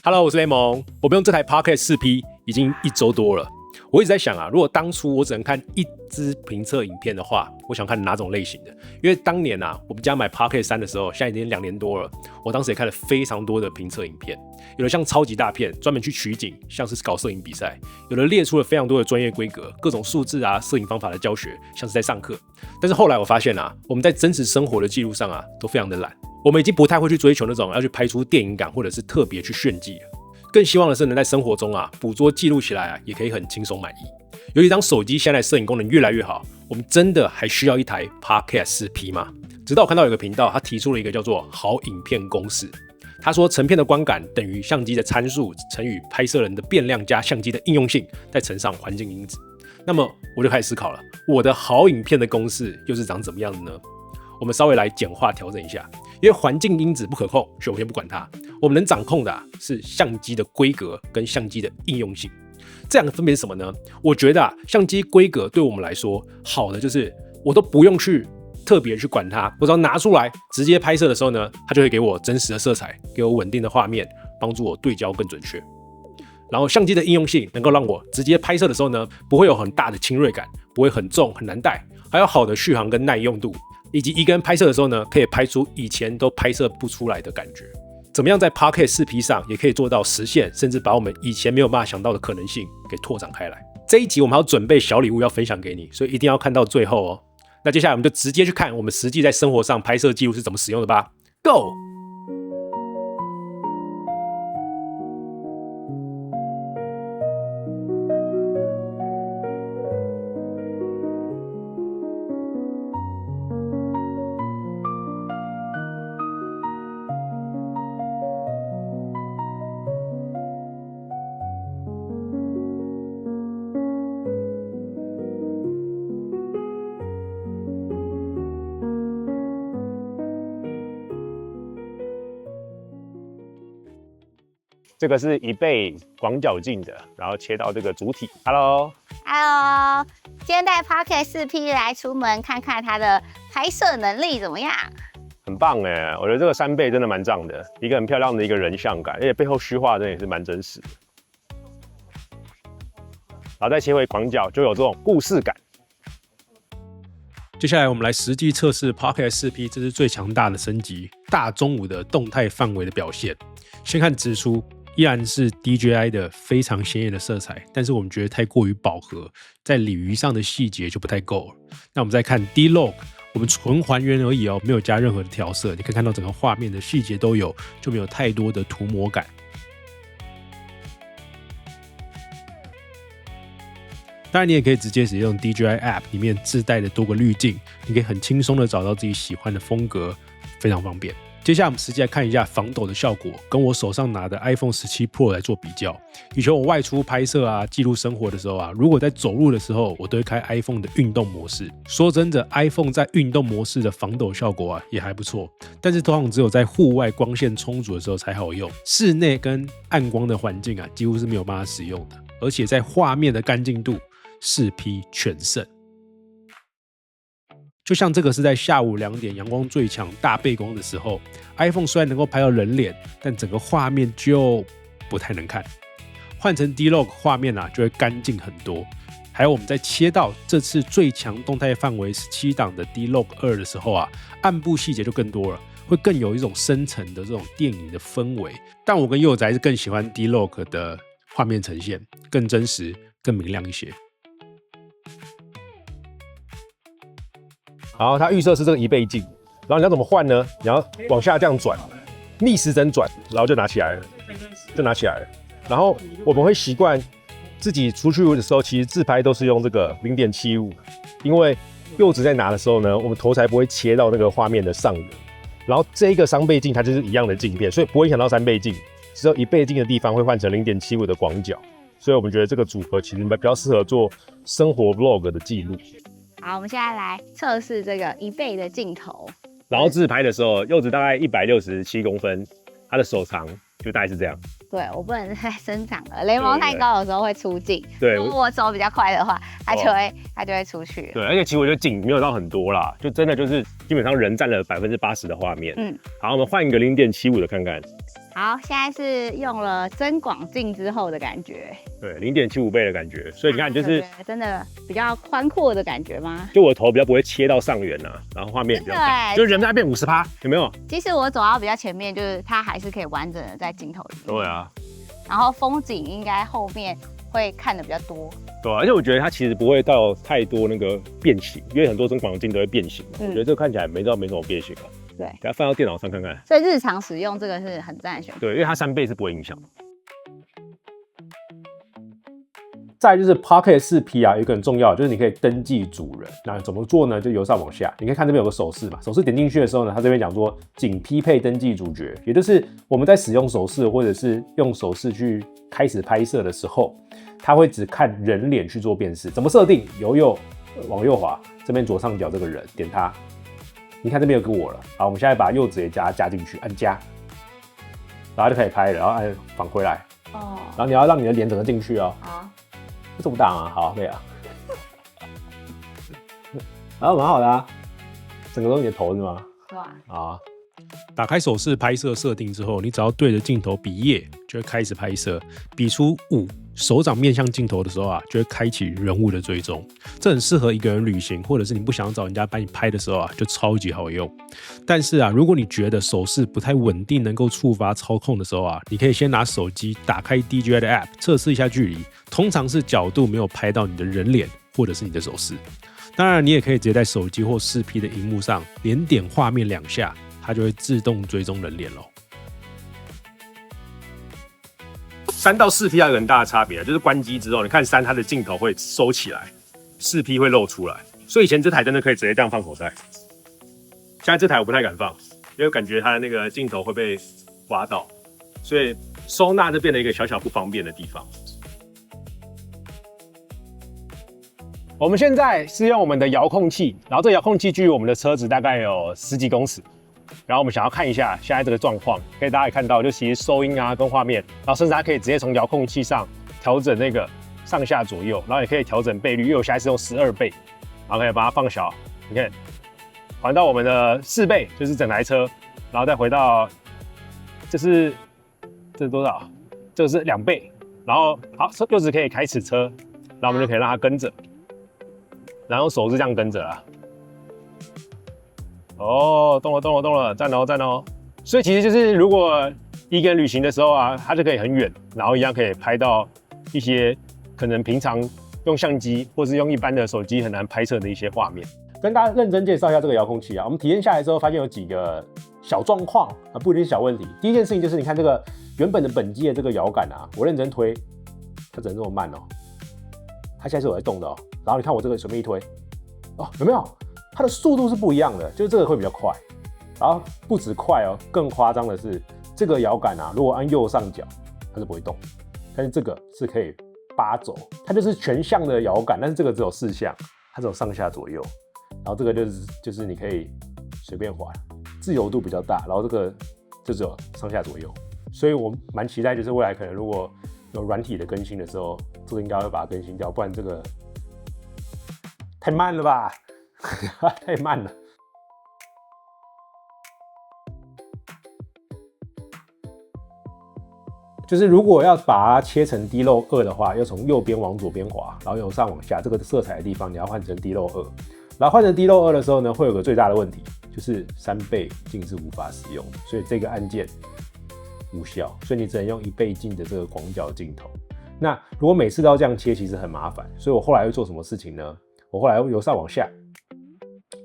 Hello， 我是雷蒙。我們用這台 Podcast 4P 已經1周多了。我一直在想啊，如果當初我只能看一支評測影片的話，我想看哪種類型的？因為當年啊，我們家買 Podcast 3的時候，現在已經2年多了。我當時也看了非常多的評測影片，有的像超級大片，專門去取景，像是搞攝影比賽；有的列出了非常多的專業規格，各種數字啊、攝影方法的教學，像是在上課。但是後來我發現啊，我們在真實生活的記錄上啊，都非常的懶。我們已經不太會去追求那種要去拍出電影感，或者是特別去炫技了。更希望的是能在生活中啊，捕捉記錄起來啊，也可以很輕鬆滿意。尤其當手機現在攝影功能越來越好，我們真的還需要一台 Podcast 4P 嗎？直到我看到有個頻道，他提出了一個叫做好影片公式。他說，成片的觀感等於相機的參數乘以拍攝人的變量加相機的應用性，再乘上環境因子。那麼我就開始思考了，我的好影片的公式又是長怎麼樣的呢？我們稍微來簡化調整一下，因為環境因子不可控，所以我先不管它。我們能掌控的是相機的規格跟相機的應用性。這兩個分別是什麼呢？我覺得相機規格对我們來說好的就是我都不用去特別去管它，我只要拿出來直接拍攝的時候呢，它就会給我真實的色彩，給我穩定的畫面，幫助我對焦更準確。然後相機的應用性能夠讓我直接拍攝的時候呢，不會有很大的輕銳感，不會很重很難帶，還有好的續航跟耐用度，以及一個人拍攝的時候呢，可以拍出以前都拍攝不出來的感覺。怎麼樣在 Podcast 4P 上也可以做到實現，甚至把我們以前沒有辦法想到的可能性給拓展開來。這一集我們還要準備小禮物要分享給你，所以一定要看到最後哦。那接下來我們就直接去看我們實際在生活上拍攝記錄是怎麼使用的吧。Go！这個是一倍廣角鏡的，然後切到這個主體。Hello， 今天帶 Podcast 4P 來出門看看它的拍攝能力怎麼樣？很棒哎，我覺得這個3倍真的蠻壯的，一個很漂亮的一個人像感，而且背後虛化真的也是蠻真實的。然後再切回廣角，就有這種故事感。接下來我們來實際測試 Podcast 4P 這是最強大的升級，大中午的動態範圍的表現。先看直出。依然是 DJI 的非常鮮豔的色彩，但是我們覺得太過於飽和，在鯉魚上的細節就不太夠了。那我們再看 D-Log， 我們純還原而已哦，沒有加任何的調色，你可以看到整個畫面的細節都有，就沒有太多的塗抹感。當然，你也可以直接使用 DJI App 裡面自帶的多個濾鏡，你可以很輕鬆的找到自己喜歡的風格，非常方便。接下來我們實際來看一下防抖的效果，跟我手上拿的 iPhone 17 Pro 來做比較。以前我外出拍攝啊、記錄生活的時候啊，如果在走路的時候，我都會開 iPhone 的運動模式。說真的 ，iPhone 在運動模式的防抖效果啊也還不錯，但是通常只有在戶外光線充足的時候才好用，室內跟暗光的環境啊幾乎是沒有辦法使用的。而且在畫面的乾淨度，4P 全勝。就像這個是在下午2點陽光最強大背光的時候 ，iPhone 雖然能夠拍到人臉，但整個畫面就不太能看。換成 D-Log 畫面啊，就會乾淨很多。還有我們在切到這次最強動態範圍17檔的 D-Log 2的時候啊，暗部細節就更多了，會更有一種深層的這種電影的氛圍。但我跟柚子還是更喜歡 D-Log 的畫面呈現，更真實、更明亮一些。然後它預設是這個1倍鏡，然後你要怎麼換呢？你要往下這樣轉，逆時針轉，然後就拿起來了，然後我們會習慣自己出去的時候，其實自拍都是用這個0.75，因為柚子在拿的時候呢，我們頭才不會切到那個畫面的上緣。然後這個雙倍鏡它就是一樣的鏡片，所以不會影響到3倍鏡，只有1倍鏡的地方會換成0.75的廣角，所以我們覺得這個組合其實比較適合做生活 vlog 的記錄。好，我們現在來測試這個1倍的鏡頭。然後自拍的時候，柚子大概167公分，它的手長就大概是這樣。对，我不能再伸長了，雷蒙太高的時候會出鏡。對，如果我走比較快的話，它就會出去。對，而且其實我覺得景沒有到很多啦，就真的就是基本上人占了80%的畫面。好，我們換一個0.75的看看。好，現在是用了增廣鏡之後的感覺，對，0.75倍的感覺，所以你看就是真的比較寬闊的感覺嗎？就我的頭比較不會切到上緣啊，然後畫面也比較大，就是人在變50%，有沒有？其實我走到比較前面，就是它還是可以完整的在鏡頭裡面。對啊，然後風景應該後面會看的比較多。对啊，而且我覺得它其實不會到太多那個變形，因為很多增廣鏡都會變形嘛，我覺得這個看起來沒什麼變形啊。對，給它放到電腦上看看。所以日常使用這個是很讚的選擇。對，因為它3倍是不會影響。再來就是 Pocket 4P 啊，有一個很重要的就是你可以登記主人。那怎麼做呢？就由上往下，你可以看這邊有個手勢嘛，手勢點進去的時候呢，它這邊講說僅匹配登記主角，也就是我們在使用手勢或者是用手勢去開始拍攝的時候，它會只看人臉去做辨識。怎麼設定？由右往右滑，這邊左上角這個人點它。你看這邊有個我了，好，我們現在把柚子也加進去，按加，然後就可以拍了，然後按返回來，哦，然後你要讓你的臉整個進去哦，好，這麼大啊，好，可以啊，然後蠻好的啊，整個都是你的頭是嗎？是吧？啊，打開手勢拍攝設定之後，你只要對着鏡頭比耶，就會開始拍攝，比出5，手掌面向鏡頭的時候啊，就會開啟人物的追蹤。這很適合一個人旅行，或者是你不想找人家幫你拍的時候啊，就超級好用。但是啊，如果你覺得手勢不太穩定，能夠觸發操控的時候啊，你可以先拿手機打開 DJI 的 App 測試一下距離，通常是角度沒有拍到你的人臉或者是你的手勢。當然，你也可以直接在手機或4P 的熒幕上連點畫面2下，它就會自動追蹤人臉咯。3到4P 還有很大的差別，就是關機之後，你看3它的鏡頭會收起來，4P 會露出來，所以以前這台真的可以直接這樣放口袋。現在這台我不太敢放，因為感覺它的那個鏡頭會被刮到，所以收納就變成一個小小不方便的地方。我們現在是用我們的遙控器，然後這個遙控器距離我們的車子大概有10幾公尺。然後我們想要看一下現在這個狀況，可以大家也看到，就其實收音啊跟畫面，然後甚至它可以直接從遙控器上調整那個上下左右，然後也可以調整倍率，因為我現在是用12倍，然後可以把它放小，你看，還到我們的4倍，就是整台車，然後再回到，這是多少？這個是2倍，然後好，柚子可以開始車，然後我們就可以讓它跟着，然後手是這樣跟着啦。哦，動了，讚哦！所以其實就是如果一個人旅行的時候啊，它就可以很遠，然後一樣可以拍到一些可能平常用相機或是用一般的手機很難拍攝的一些畫面。跟大家認真介紹一下這個遙控器啊，我們體驗下來之後發現有幾個小狀況啊，不一定是小問題。第一件事情就是你看這個原本的本機的這個搖桿啊，我認真推，它怎麼這麼慢哦？它現在是有在動的哦。然後你看我這個隨便一推，哦，有沒有？它的速度是不一樣的，就是這個會比較快，然後不止快哦，更誇張的是這個搖桿啊，如果按右上角，它是不會動，但是這個是可以扒走，它就是全向的搖桿，但是這個只有4向，它只有上下左右，然後這個就是你可以隨便滑，自由度比較大，然後這個就只有上下左右，所以我蠻期待，就是未來可能如果有軟體的更新的時候，這個應該會把它更新掉，不然這個太慢了吧。太慢了。就是如果要把它切成 D Low 2的话，要從右邊往左邊滑，然後由上往下，這個色彩的地方你要換成 D Low 2。然後換成 D Low 2的時候呢，會有個最大的問題，就是3倍鏡是無法使用的，所以這個按鍵無效，所以你只能用1倍鏡的這個廣角鏡頭。那如果每次都要這樣切，其實很麻煩，所以我後來會做什麼事情呢？我後來會由上往下。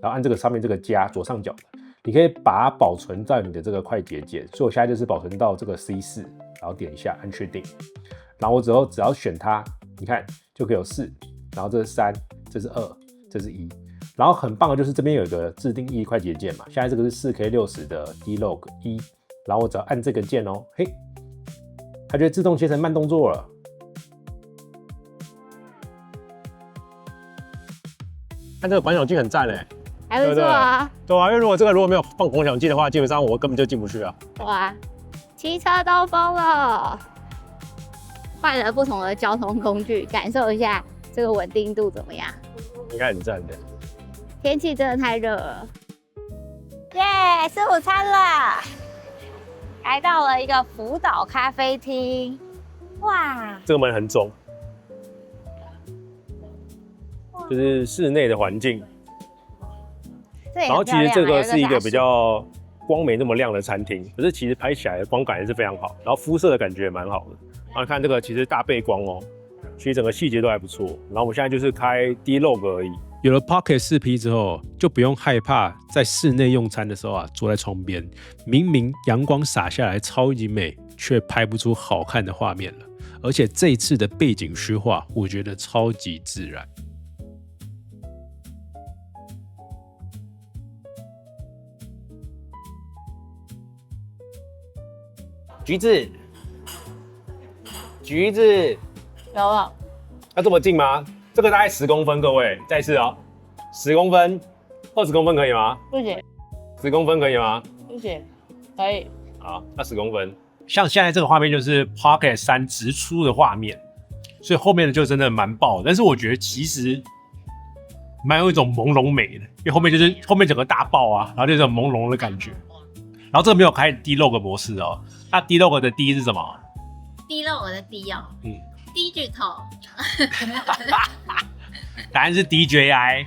然後按這個上面這個加左上角的，你可以把它保存在你的這個快捷鍵，所以我現在就是保存到這個 C4，然後點一下按確定，然後我只要選它，你看就可以有4，然後這是3，這是2，這是1，然後很棒的就是這邊有一個自定義快捷鍵嘛，現在這個是 4K60 的 D-Log 1，然後我只要按這個鍵哦，嘿，它就會自動切成慢動作了。看這個廣角鏡很讚哎。還不錯啊，對啊，因為如果沒有放廣角鏡的話，基本上我根本就進不去啊。哇，騎車都瘋了，換了不同的交通工具，感受一下這個穩定度怎麼樣？應該很讚的。天氣真的太熱了，耶，吃午餐了。來到了一個福島咖啡廳，哇，這個門很重，就是室內的環境。然後其實這個是一個比較光没那麼亮的餐廳，可是其實拍起來的光感也是非常好，然後膚色的感覺也蠻好的。然後看這個其實大背光哦，其實整個細節都還不錯。然後我們現在就是開 D-Log 而已。有了 Pocket 4P 之後，就不用害怕在室內用餐的時候啊，坐在窗邊，明明陽光灑下來超級美，卻拍不出好看的畫面了。而且這一次的背景虛化，我覺得超級自然。橘子，橘子，有了，要这麼近嗎？這個大概10公分，各位，再一次哦，10公分，20公分可以嗎？不行，10公分可以嗎？不行，可以。好，那10公分。像現在这個畫面就是 Pocket 3直出的畫面，所以後面的就真的蠻爆的。但是我覺得其實蠻有一種朦朧美的，因為後面整個大爆啊，然後就這種朦朧的感覺。然後這個沒有開 D-Log 模式哦，那 D-Log 的 D 是什麼 ？D-Log 的 D 哦，D 巨頭。答案是 DJI。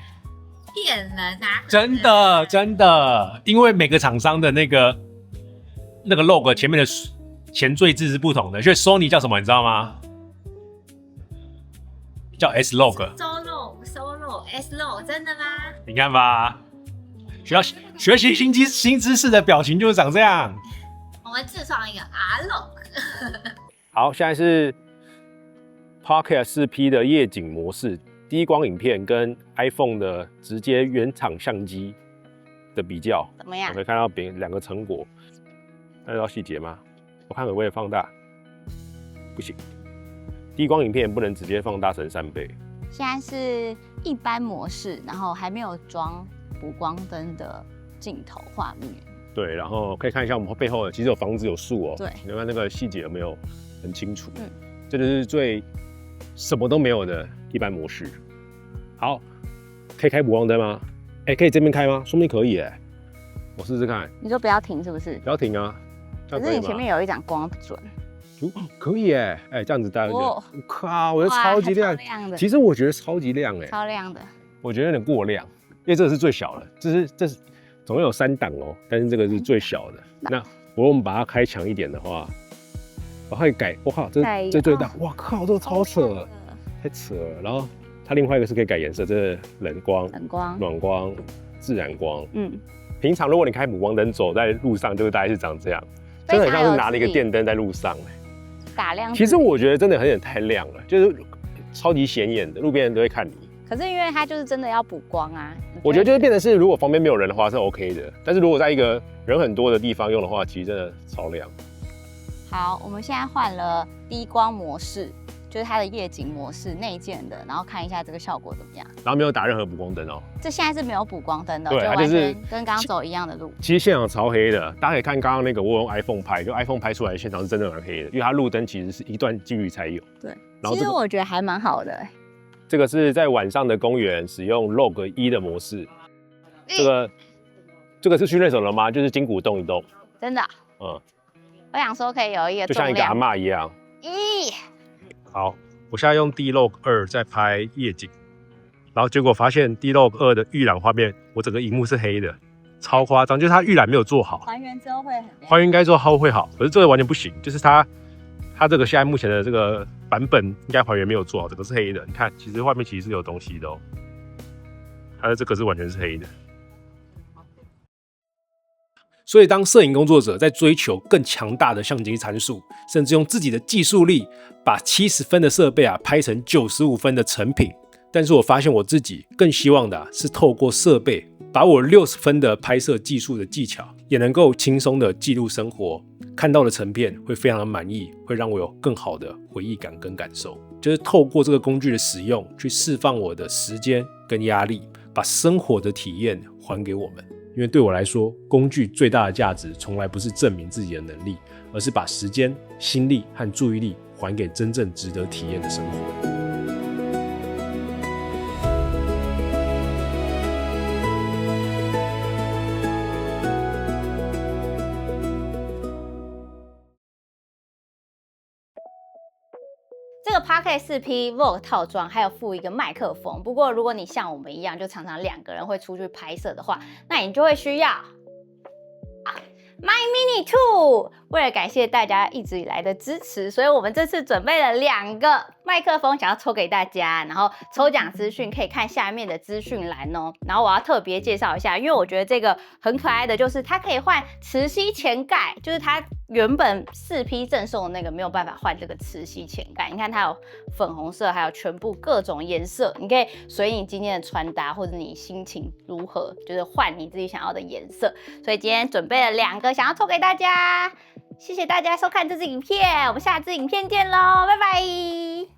騙人啊！真的真的，因為每個廠商的那個 log 前面的前缀字是不同的，所以 Sony 叫什麼你知道嗎？叫 S-Log。Solo S-Log 真的吗？你看吧，学習新知識的表情就是長這樣。我們自創一個 R-Log。好，現在是 Pocket 4P 的夜景模式，低光影片跟 iPhone 的直接原厂相機的比較，怎麼樣？可以看到兩個成果，看得到細節嗎？我看可不可以放大？不行，低光影片不能直接放大成3倍。現在是一般模式，然後還沒有裝補光燈的鏡頭畫面。对，然後可以看一下我們背後的，其實有房子有樹哦。對，你看那個細節有沒有很清楚？這就是最什麼都沒有的一般模式。好，可以開補光燈嗎？可以這邊開嗎？說不定可以哎，我試試看。你說不要停是不是？不要停啊。可是你前面有一盞光不準。可以哎，这樣子大家就覺得，靠，我覺得超級亮。的其實我覺得超級亮哎，超亮的。我覺得有點過亮，因為這個是最小的，這是總共有3檔哦，但是這個是最小的。那如果我們把它開強一點的話，把它給改，我靠，這最大，哇靠，這個超扯，太扯了。然後它另外一個是可以改顏色，這是冷光、暖光、自然光。平常如果你開補光燈走在路上，就大概是長這樣，真的很像是拿了一個電燈在路上打亮。其實我覺得真的有點太亮了，就是超級顯眼的，路邊人都會看你。可是因為它就是真的要補光啊。我覺得就是變成是，如果旁邊沒有人的話是 OK 的，但是如果在一個人很多的地方用的話，其實真的超亮。好，我們現在換了低光模式，就是它的夜景模式，內建的，然後看一下這個效果怎麼樣。然後沒有打任何補光燈哦。這現在是沒有補光燈的，對，就完全跟剛剛走一樣的路。其實現場超黑的，大家可以看剛剛那個我用 iPhone 拍，就 iPhone 拍出來的現場是真的蠻黑的，因為它路燈其實是一段距離才有。对，然後其實我覺得還蠻好的。這個是在晚上的公園使用 Log 1的模式。這個是訓練手了嗎？就是筋骨動一動。真的。我想說可以有一個，就像一個阿嬤一樣。好，我現在用 D-Log 2在拍夜景，然後結果發現 D-Log 2的預覽畫面，我整個熒幕是黑的，超誇張，就是它預覽沒有做好。還原之後會很亮。還原該做後會好，可是這個完全不行，就是它這個現在目前的這個版本應該還原沒有做好，整個是黑的。你看，其實畫面其實是有東西的哦，它的這個是完全是黑的。所以，當攝影工作者在追求更強大的相機參數，甚至用自己的技術力把70分的設備拍成95分的成品，但是我發現我自己更希望的是透過設備，把我60分的拍攝技術的技巧，也能夠輕鬆的記錄生活，看到的成片會非常的滿意，會讓我有更好的回憶感跟感受。就是透過這個工具的使用，去釋放我的時間跟壓力，把生活的體驗還給我們。因為對我來說，工具最大的價值從來不是證明自己的能力，而是把時間、心力和注意力還給真正值得體驗的生活。這個 Pocket 4P Vlog 套裝還有附一個麥克風。不過如果你像我們一樣，就常常2個人會出去拍攝的話，那你就會需要My Mini 2。為了感謝大家一直以來的支持，所以我們這次準備了2個麥克風，想要抽給大家。然後抽獎資訊可以看下面的資訊欄哦。然後我要特別介紹一下，因為我覺得這個很可愛的，就是它可以換磁吸前蓋，就是它原本4P贈送的那個沒有辦法換這個磁吸前蓋。你看它有粉紅色，還有全部各種顏色，你可以隨你今天的穿搭或者你心情如何，就是換你自己想要的顏色。所以今天準備了2個，想要抽給大家。謝謝大家收看這支影片，我們下支影片見嘍，拜拜。